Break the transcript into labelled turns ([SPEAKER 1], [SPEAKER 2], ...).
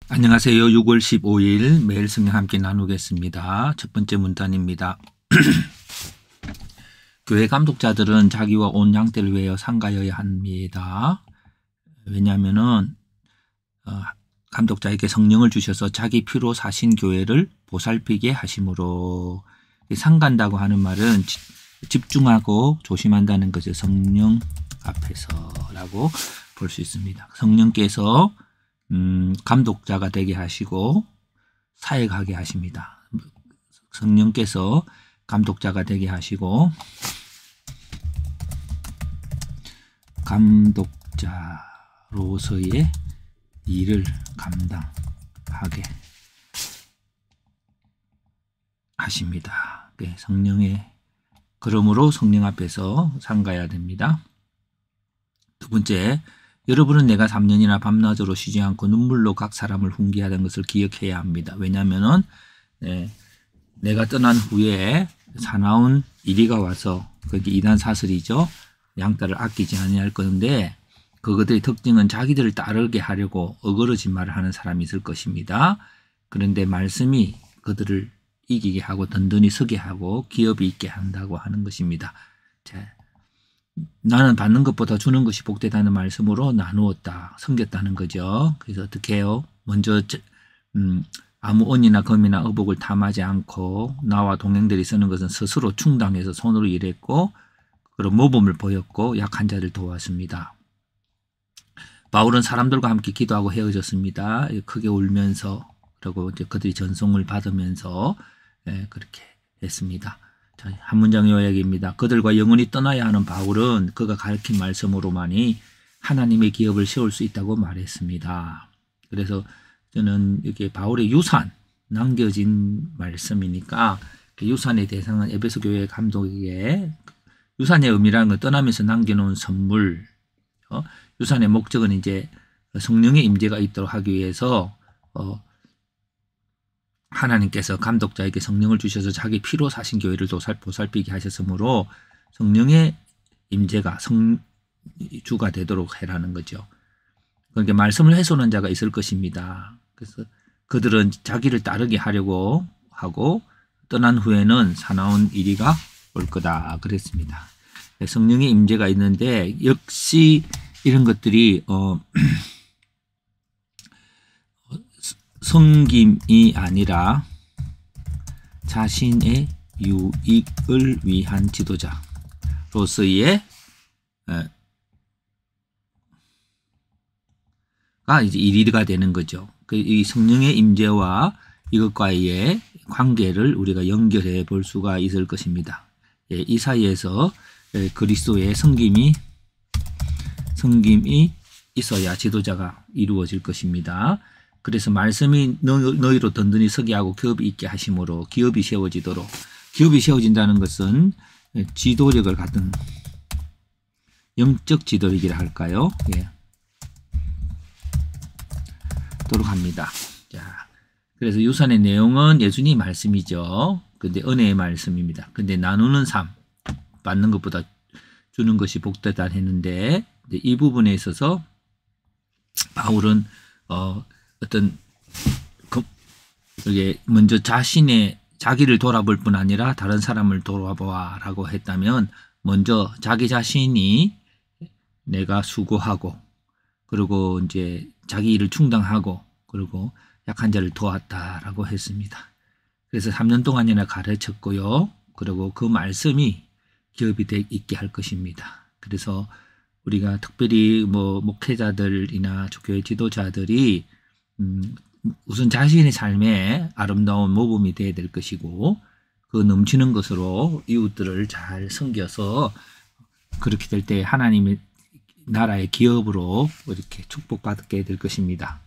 [SPEAKER 1] 안녕하세요. 6월 15일 매일 성경 함께 나누겠습니다. 첫 번째 문단입니다. 교회 감독자들은 자기와 온 양떼를 위하여 상가여야 합니다. 왜냐하면은 감독자에게 성령을 주셔서 자기 피로 사신 교회를 보살피게 하심으로. 상간다고 하는 말은 집중하고 조심한다는 것을 성령 앞에서라고 볼 수 있습니다. 성령께서 감독자가 되게 하시고 사역하게 하십니다. 성령께서 감독자가 되게 하시고 감독자로서의 일을 감당하게 하십니다. 네, 그러므로 성령 앞에서 상가해야 됩니다. 두 번째, 여러분은 내가 3년이나 밤낮으로 쉬지 않고 눈물로 각 사람을 훈계하던 것을 기억해야 합니다. 왜냐하면은 내가 떠난 후에 사나운 이리가 와서, 그게 이단 사슬이죠. 양떼를 아끼지 아니할 건데, 그것들의 특징은 자기들을 따르게 하려고 어그러진 말을 하는 사람이 있을 것입니다. 그런데 말씀이 그들을 이기게 하고 든든히 서게 하고 기업이 있게 한다고 하는 것입니다. 자, 나는 받는 것보다 주는 것이 복되다는 말씀으로 나누었다, 섬겼다는 거죠. 그래서 어떻게 해요? 먼저 아무 은이나 금이나 의복을 탐하지 않고 나와 동행들이 쓰는 것은 스스로 충당해서 손으로 일했고, 그런 모범을 보였고 약한 자를 도왔습니다. 바울은 사람들과 함께 기도하고 헤어졌습니다. 크게 울면서, 그리고 이제 그들이 전송을 받으면서 그렇게 했습니다. 자, 한 문장 요약입니다. 그들과 영원히 떠나야 하는 바울은 그가 가르친 말씀으로만이 하나님의 기업을 세울 수 있다고 말했습니다. 그래서 저는 이게 바울의 유산, 남겨진 말씀이니까 그 유산의 대상은 에베소 교회 감독에게, 유산의 의미라는 건 떠나면서 남겨놓은 선물, 유산의 목적은 이제 성령의 임재가 있도록 하기 위해서 하나님께서 감독자에게 성령을 주셔서 자기 피로 사신 교회를 보살피게 하셨으므로 성령의 임재가 주가 되도록 해라는 거죠. 그러니까 말씀을 훼손한 자가 있을 것입니다. 그래서 그들은 자기를 따르게 하려고 하고 떠난 후에는 사나운 이리가 올 거다 그랬습니다. 성령의 임재가 있는데 역시 이런 것들이 섬김이 아니라 자신의 유익을 위한 지도자로서의 이제 일이가 되는 거죠. 이 성령의 임재와 이것과의 관계를 우리가 연결해 볼 수가 있을 것입니다. 이 사이에서 그리스도의 섬김이 있어야 지도자가 이루어질 것입니다. 그래서 말씀이 너희로 든든히 서게 하고 기업이 있게 하심으로 기업이 세워지도록, 기업이 세워진다는 것은 지도력을 갖는 영적 지도력이라 할까요? 도록 합니다. 자, 그래서 유산의 내용은 예수님 말씀이죠. 근데 은혜의 말씀입니다. 근데 나누는 삶, 받는 것보다 주는 것이 복되다 했는데, 이 부분에 있어서 바울은 이게 먼저 자기를 돌아볼 뿐 아니라 다른 사람을 돌아보아라고 했다면, 먼저 자기 자신이 내가 수고하고, 그리고 이제 자기 일을 충당하고, 그리고 약한 자를 도왔다라고 했습니다. 그래서 3년 동안이나 가르쳤고요. 그리고 그 말씀이 기업이 있게 할 것입니다. 그래서 우리가 특별히 목회자들이나 교회 지도자들이 우선 자신의 삶에 아름다운 모범이 되어야 될 것이고, 그 넘치는 것으로 이웃들을 잘 섬겨서 그렇게 될 때 하나님의 나라의 기업으로 이렇게 축복받게 될 것입니다.